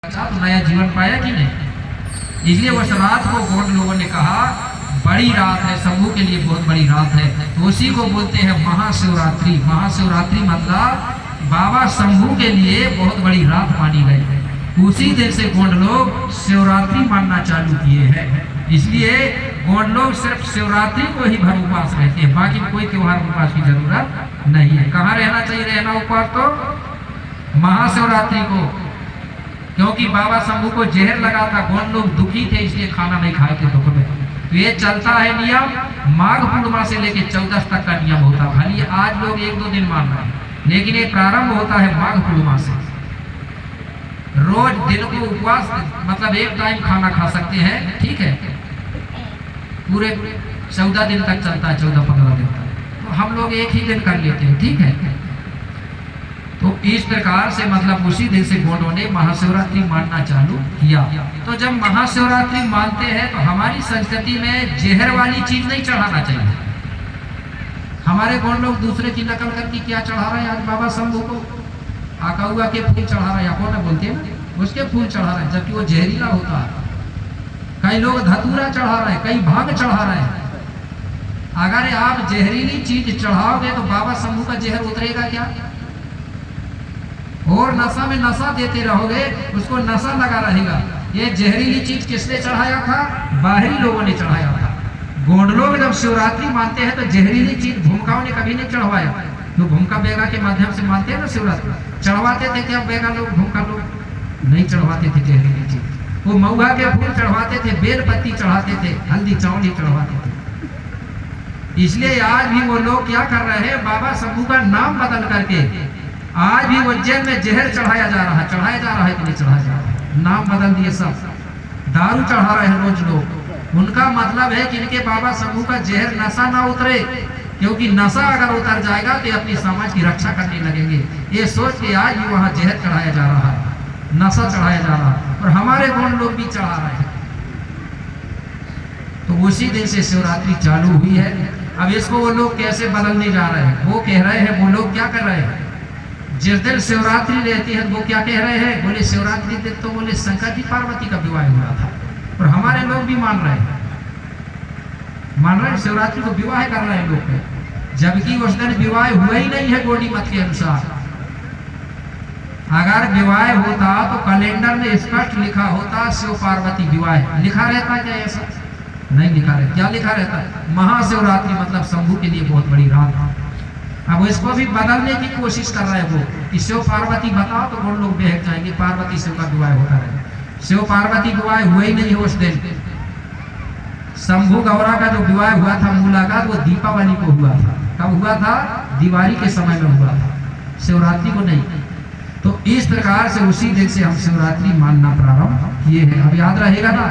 तो नया जीवन पाया कि नहीं। इसलिए उस रात को गोंड लोगों ने कहा बड़ी रात है, शंभू के लिए बहुत बड़ी रात है, तो उसी को बोलते हैं महाशिवरात्रि। महाशिवरात्रि मतलब बाबा शंभू के लिए बहुत बड़ी रात मानी गई। उसी दिन से गोंड लोग शिवरात्रि मानना चालू किए हैं। इसलिए गोंड लोग सिर्फ शिवरात्रि को ही भर उपवास रहते हैं, बाकी कोई त्योहार उपवास की जरूरत नहीं है। कहाँ रहना चाहिए रहना उपवास? तो महाशिवरात्रि को, क्योंकि बाबा शंभू को जहर लगा था, गोंड लोग दुखी थे इसलिए खाना नहीं खाए थे दुख में। तो ये चलता है नियम, माघ पूर्णिमा से लेकर 14 तक का नियम होता है। भले आज लोग 1-2 दिन मान रहे हैं, लेकिन ये प्रारंभ होता है माघ पूर्णिमा से। रोज दिन को उपवास मतलब एक टाइम खाना खा सकते हैं, ठीक है, पूरे 14 दिन तक चलता है, 14-15 दिन तक। तो हम लोग एक ही दिन कर लेते हैं, ठीक है। तो इस प्रकार से मतलब उसी दिन से गोंडों ने महाशिवरात्रि मानना चालू किया। तो जब महाशिवरात्रि मानते हैं तो हमारी संस्कृति में जहर वाली चीज नहीं चढ़ाना चाहिए। हमारे गोंड लोग दूसरे की नकल करके क्या चढ़ा रहे हैं आज बाबा शंभू को? आकाउआ के फूल चढ़ा रहे हैं, कौन बोलते हैं, उसके फूल चढ़ा रहे हैं, जबकि वो जहरीला होता है। कई लोग धतूरा चढ़ा रहे हैं, कई भांग चढ़ा रहे हैं। अगर आप जहरीली चीज चढ़ाओगे तो बाबा शंभू का जहर उतरेगा क्या? और नशा में नशा देते रहोगे, उसको नशा लगा रहेगा। ये जहरीली चीज किसने चढ़ाया था? बाहरी लोगों ने चढ़ाया था। गोंड लोग जब शिवरात्रि मानते हैं तो जहरीली चीज भूमिकाओं ने कभी नहीं चढ़वाया। तो भूमिका बेगा के माध्यम से मानते हैं ना शिवरात्रि, चढ़वाते थे क्या बेगा लोग? भूमिका लोग नहीं चढ़वाते थे जहरीली चीज। वो महुआ के फूल चढ़वाते थे, बेल पत्ती चढ़ाते थे, हल्दी चावल ही चढ़वाते थे। इसलिए आज भी वो लोग क्या कर रहे हैं, बाबा शंभू का नाम बदल करके आज भी उज्जैन में जहर चढ़ाया जा रहा है। चढ़ाया जा रहा है कि नहीं चढ़ाया जा रहा है? नाम बदल दिए सब, दारू चढ़ा रहे हैं रोज लोग। उनका मतलब है कि इनके बाबा शंभू का जहर नशा ना उतरे, क्योंकि नशा अगर उतर जाएगा तो अपनी समाज की रक्षा करने लगेंगे। ये सोच के आज भी वहाँ जहर चढ़ाया जा रहा है, नशा चढ़ाया जा रहा है, और हमारे गोंड लोग भी चढ़ा रहे हैं। तो उसी दिन से शिवरात्रि चालू हुई है। अब इसको वो लोग कैसे बदलने जा रहे हैं? वो कह रहे हैं, वो लोग क्या कर रहे हैं, जिस दिन शिवरात्रि रहती है वो क्या कह रहे हैं, बोले शिवरात्रि दिन तो बोले शंकर जी पार्वती का विवाह हुआ था। और हमारे लोग भी मान रहे हैं शिवरात्रि को विवाह कर रहे हैं लोग, जबकि उस दिन विवाह हुआ ही नहीं है गौड़ी मत के अनुसार। अगर विवाह होता तो कैलेंडर में स्पष्ट लिखा होता शिव पार्वती विवाह, लिखा रहता क्या? ऐसा नहीं लिखा रहता। क्या लिखा रहता? महाशिवरात्रि मतलब शंभू के लिए बहुत बड़ी रात। अब इसको भी बदलने की कोशिश कर रहे हैं वो कि शिव पार्वती बताओ, तो वो लोग बहक जाएंगे, पार्वती शिव का विवाह होता रहे। शिव पार्वती विवाह हुआ ही नहीं है उस दिन। शंभू गौरा का जो विवाह हुआ था मुलाकात, वो दीपावली को हुआ था। कब हुआ था? दिवाली के समय में हुआ था, शिवरात्रि को नहीं। तो इस प्रकार से उसी दिन से हम शिवरात्रि मानना प्रारंभ किए हैं। अब याद रहेगा ना,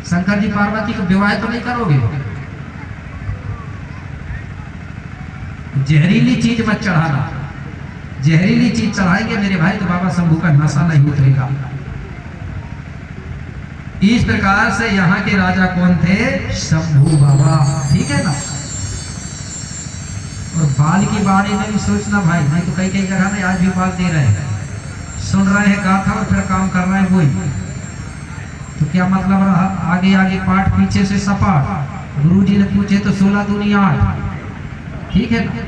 शंकर जी पार्वती को विवाह तो नहीं करोगे, जहरीली चीज मत चढ़ाना। जहरीली चीज चढ़ाएंगे मेरे भाई तो बाबा शंभू का नशा नहीं उतरेगा। इस प्रकार से यहाँ के राजा कौन थे? शंभू बाबा, ठीक है ना। और बाल की बारे में भी सोचना भाई, नहीं तो कई जगह में आज भी बाल दे रहे हैं, सुन रहे हैं गाथा और फिर काम कर रहे हैं वही। तो क्या मतलब रहा? आगे आगे पाठ, पीछे से सपाट। गुरु जी ने पूछे तो 16 दूनी 8, ठीक है ना।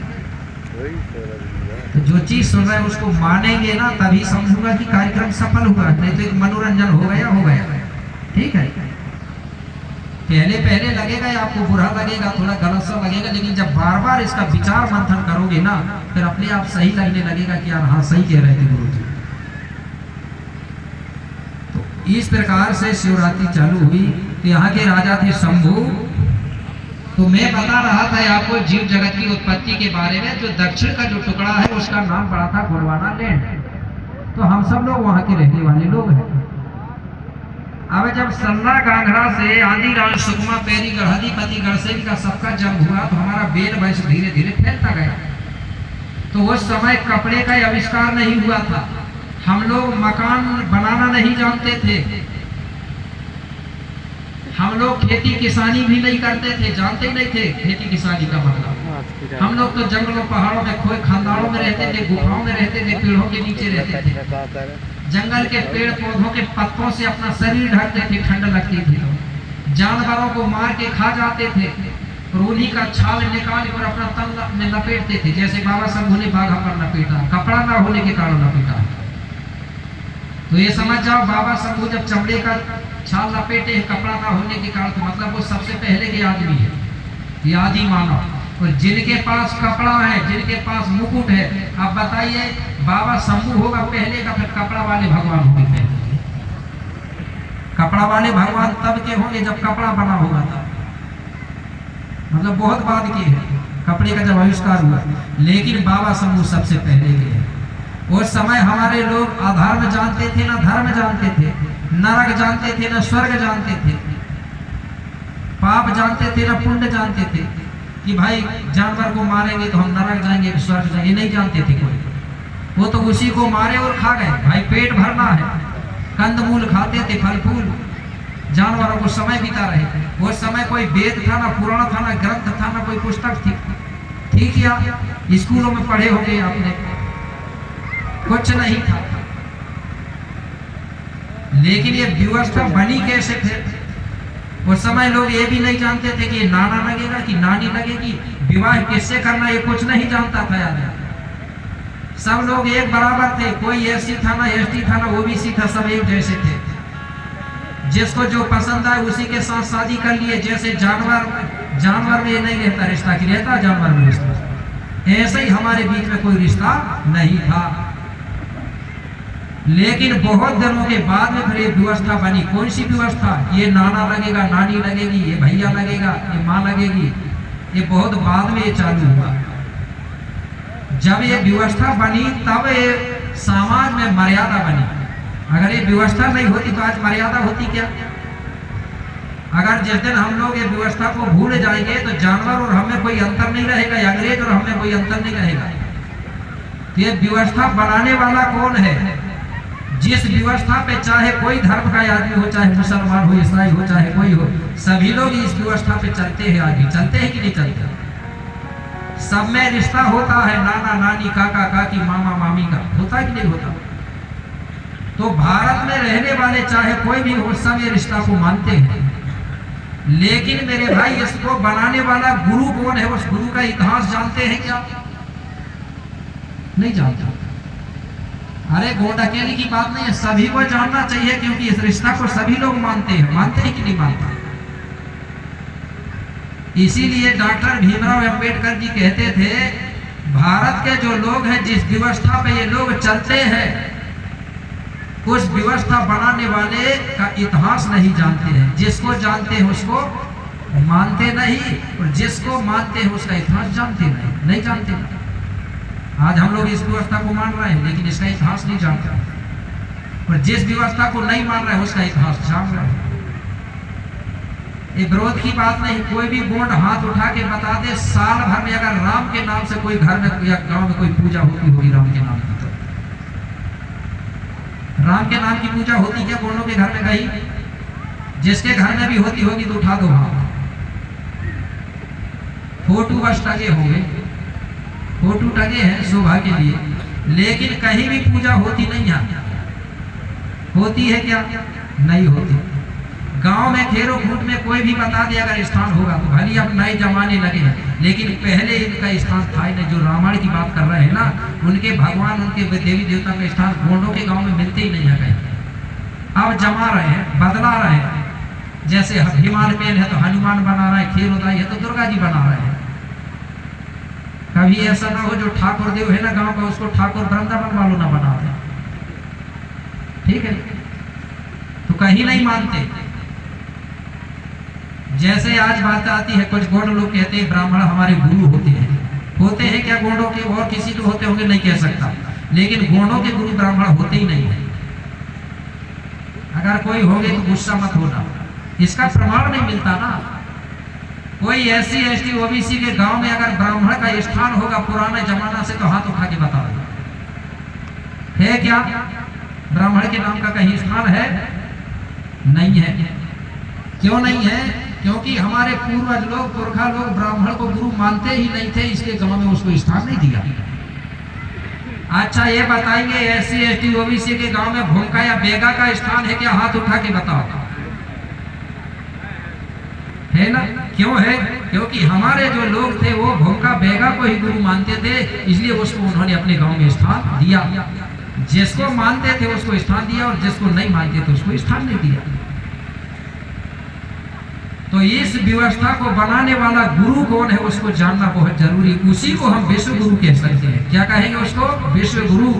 तो जो चीज सुन रहे हैं उसको मानेंगे ना, तभी समझूंगा कि कार्यक्रम सफल हुआ, नहीं तो एक मनोरंजन हो गया, ठीक है। पहले लगेगा आपको बुरा लगेगा, थोड़ा गलत सा लगेगा, लेकिन जब बार बार इसका विचार मंथन करोगे ना, फिर अपने आप सही लगने लगेगा कि यार हाँ सही कह रहे थे गुरु जी। तो इस प्रकार से शिवरात्रि चालू हुई। तो यहाँ के राजा थे शंभू। तो मैं बता रहा था आपको जीव जगत की उत्पत्ति के बारे में। जो दक्षिण का जो टुकड़ा है उसका नाम पड़ा था गोंडवाना लैंड। तो हम सब लोग वहां के रहने वाले लोग हैं। अब जब सल्ला गांगड़ा से आंधी राज सुकमा पेरी गढ़ाधिपति गढ़सेन का सबका जन्म हुआ तो हमारा बेल वंश धीरे धीरे फैलता गया। तो उस समय कपड़े का आविष्कार नहीं हुआ था, हम लोग मकान बनाना नहीं जानते थे, हम लोग खेती किसानी भी नहीं करते थे, जानते ही नहीं थे खेती किसानी का मतलब। हम लोग तो जंगलों पहाड़ों में खोए खानदानों में रहते थे, गुफाओं में रहते थे, पेड़ों के नीचे रहते थे। जंगल के पेड़ पौधों के पत्तों से अपना शरीर ढकते थे, ठंड लगती थी। जानवरों को मार के खा जाते थे और उन्हीं का छाल निकाल कर अपना तन में लपेटते थे, जैसे बाबा शंभू ने बाघा पर लपेटा, कपड़ा ना होने के कारण लपेटा। तो ये समझ जाओ, बाबा शंभू जब चमड़े का छाल लपेटे हैं कपड़ा ना होने के कारण, तो मतलब वो सबसे पहले के आदमी है, ये आदि मानव। और जिनके पास कपड़ा है, जिनके पास मुकुट है, अब बताइए बाबा शंभू होगा पहले का, फिर कपड़ा वाले भगवान होंगे पहले। कपड़ा वाले भगवान तब के होंगे जब कपड़ा बना होगा तब, मतलब बहुत बाद के है कपड़े का जब आविष्कार हुआ, लेकिन बाबा शंभू सबसे पहले के हैं। उस समय हमारे लोग अधर्म जानते थे ना धर्म जानते थे, नरक जानते थे ना स्वर्ग जानते थे, पाप जानते थे ना पुण्य जानते थे, कि भाई जानवर को मारेंगे तो हम नरक जाएंगे स्वर्ग जाएंगे, नहीं जानते थे कोई। वो तो उसी को मारे और खा गए, भाई पेट भरना है, कंदमूल खाते थे, फल फूल, जानवरों को समय बीता रहे। वो समय कोई वेद था ना पुराण था ना ग्रंथ था ना कोई पुस्तक थी, ठीक या स्कूलों में पढ़े होंगे आपने, कुछ नहीं था। लेकिन ये व्यवस्था बनी कैसे थे? उस समय लोग ये भी नहीं जानते थे कि नाना लगेगा कि नानी लगेगी, विवाह किससे करना ये कुछ नहीं जानता था यार। सब लोग एक बराबर थे, कोई एससी था ना एसटी था ना ओबीसी था, सब एक जैसे थे। जिसको जो पसंद आए उसी के साथ शादी कर लिए। जैसे जानवर में नहीं रहता रिश्ता, कि रहता जानवर में रिश्ता, ऐसे ही हमारे बीच में कोई रिश्ता नहीं था। लेकिन बहुत दिनों के बाद में फिर ये व्यवस्था बनी। कौन सी व्यवस्था? ये नाना लगेगा, नानी लगेगी, ये भैया लगेगा, ये माँ लगेगी, ये बहुत बाद में ये चालू हुआ। जब ये व्यवस्था बनी तब ये समाज में मर्यादा बनी। अगर ये व्यवस्था नहीं होती तो आज मर्यादा होती क्या? अगर जिस दिन हम लोग ये व्यवस्था को भूल जाएंगे तो जानवर और हमें कोई अंतर नहीं रहेगा, अंग्रेज और हमें कोई अंतर नहीं रहेगा। तो ये व्यवस्था बनाने वाला कौन है? जिस व्यवस्था पे चाहे कोई धर्म का आदमी हो, चाहे मुसलमान हो, ईसाई हो, चाहे कोई हो, सभी लोग इस व्यवस्था पे चलते हैं। आगे चलते हैं कि नहीं चलते? सब में रिश्ता होता है, नाना नानी, काका काकी, मामा मामी का होता है कि नहीं होता? तो भारत में रहने वाले चाहे कोई भी हो, सब ये रिश्ता को मानते हैं। लेकिन मेरे भाई, इसको बनाने वाला गुरु कौन है? उस गुरु का इतिहास जानते हैं क्या? नहीं जानते। अरे गोंड अकेले की बात नहीं है, सभी को जानना चाहिए, क्योंकि इस रिश्ता को सभी लोग मानते हैं। मानते हैं कि नहीं मानते? इसीलिए डॉक्टर भीमराव अंबेडकर जी कहते थे, भारत के जो लोग हैं, जिस व्यवस्था पे ये लोग चलते हैं, उस व्यवस्था बनाने वाले का इतिहास नहीं जानते हैं। जिसको जानते हैं उसको मानते नहीं, और जिसको मानते हैं उसका इतिहास जानते नहीं जानते। आज हम लोग इस व्यवस्था को मान रहे हैं, लेकिन इसका इतिहास नहीं जानते, और जिस व्यवस्था को नहीं मान रहे हैं उसका इतिहास जान रहे हैं। ये विरोध की बात नहीं। कोई भी गोंड हाथ उठा के बता दे, साल भर में अगर राम के नाम से कोई घर में या गांव में कोई पूजा होती होगी राम के नाम की, तो राम के नाम की पूजा होती क्या गोंडों के घर में? कहीं जिसके घर में भी होती होगी तो उठा दो हाथ। फोटो बस टगे होंगे, फोटो टगे हैं शोभा के लिए, लेकिन कहीं भी पूजा होती नहीं है। होती है क्या? नहीं होती। गांव में खेरो खूट में कोई भी बता दे अगर स्थान होगा तो भले अब नए जमाने लगे हैं, लेकिन पहले इनका स्थान था ही नहीं। जो रामायण की बात कर रहे हैं ना, उनके भगवान, उनके देवी देवता का स्थान गोंडों के गांव में मिलते ही नहीं है कहीं। अब जमा रहे हैं, बदला रहे हैं। जैसे हिमाल पेन है तो हनुमान बना रहे हैं, खेर उदाई है तो दुर्गा जी बना रहे हैं। कभी ऐसा ना हो जो ठाकुर देव है ना गांव का, उसको ठाकुर वृंदावन वालों ना बना दे, ठीक है? तो कहीं नहीं मानते। जैसे आज बात आती है, कुछ गोंड लोग कहते हैं ब्राह्मण हमारे गुरु होते हैं। होते हैं क्या गोंडों के? और किसी के होते होंगे नहीं कह सकता, लेकिन गोंडों के गुरु ब्राह्मण होते ही नहीं है। अगर कोई होंगे तो गुस्सा मत होना, इसका प्रमाण नहीं मिलता ना। कोई एससी एसटी ओबीसी के गांव में अगर ब्राह्मण का स्थान होगा पुराने जमाना से, तो हाथ उठा के बता दो, है क्या ब्राह्मण के नाम का कहीं स्थान है? नहीं है। क्यों नहीं है? क्योंकि हमारे पूर्वज लोग, पुरखा लोग ब्राह्मण को गुरु मानते ही नहीं थे, इसलिए गांव में उसको स्थान नहीं दिया। अच्छा ये बताइए SC ST OBC के गांव में भूमका या बेगा का स्थान है क्या? हाथ उठा के बताओ। है ना? क्यों है? क्योंकि हमारे जो लोग थे वो भूमका बेगा को ही गुरु मानते थे, इसलिए उसको उन्होंने अपने गांव में स्थान दिया। जिसको मानते थे उसको स्थान दिया और जिसको नहीं मानते थे उसको स्थान नहीं दिया। तो इस व्यवस्था को बनाने वाला गुरु कौन है उसको जानना बहुत जरूरी। उसी को हम विश्व गुरु कह सकते हैं। क्या कहेंगे उसको? विश्व गुरु।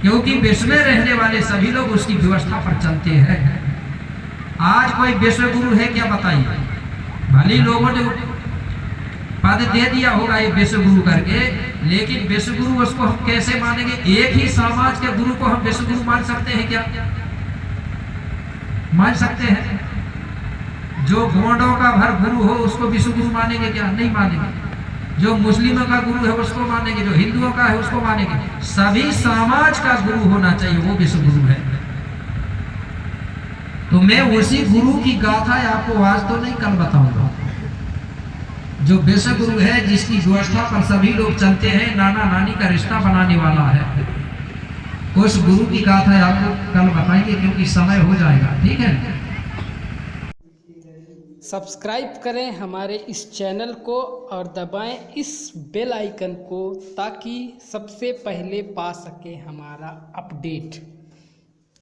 क्योंकि विश्व में रहने वाले सभी लोग उसकी व्यवस्था पर चलते हैं। आज कोई विश्व गुरु है क्या? बताइए। भले लोगों ने पद दे दिया होगा ये विश्व गुरु करके, लेकिन विश्व गुरु उसको हम कैसे मानेंगे? एक ही समाज के गुरु को हम विश्व गुरु मान सकते हैं क्या? मान सकते हैं? जो गोंडों का भर गुरु हो उसको विश्व गुरु मानेंगे क्या? नहीं मानेंगे। जो मुस्लिमों का गुरु है उसको मानेंगे, जो हिंदुओं का है उसको मानेंगे। सभी समाज का गुरु होना चाहिए, वो विश्व गुरु है। तो मैं उसी गुरु की गाथा आपको आज तो नहीं कल बताऊंगा, जो विश्व गुरु है, जिसकी व्यवस्था पर सभी लोग चलते हैं, नाना नानी का रिश्ता बनाने वाला है। उस गुरु की गाथा आपको कल बताएंगे, क्योंकि समय हो जाएगा। ठीक है। सब्सक्राइब करें हमारे इस चैनल को और दबाएं इस बेल आइकन को, ताकि सबसे पहले पा सकें हमारा अपडेट।